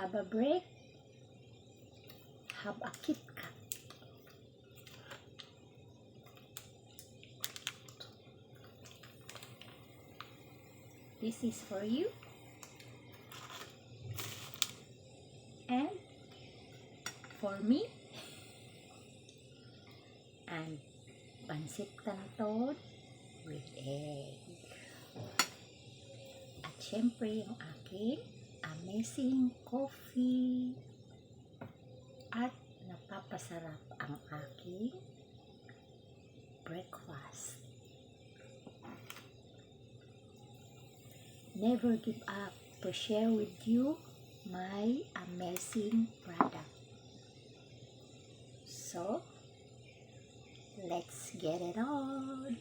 have a break, have a Kit Kat. This is for you. And for me. And pansit canton with egg. At syempre yung aking amazing coffee. At napapasarap ang aking breakfast. Never give up to share with you my amazing product. So, let's get it on.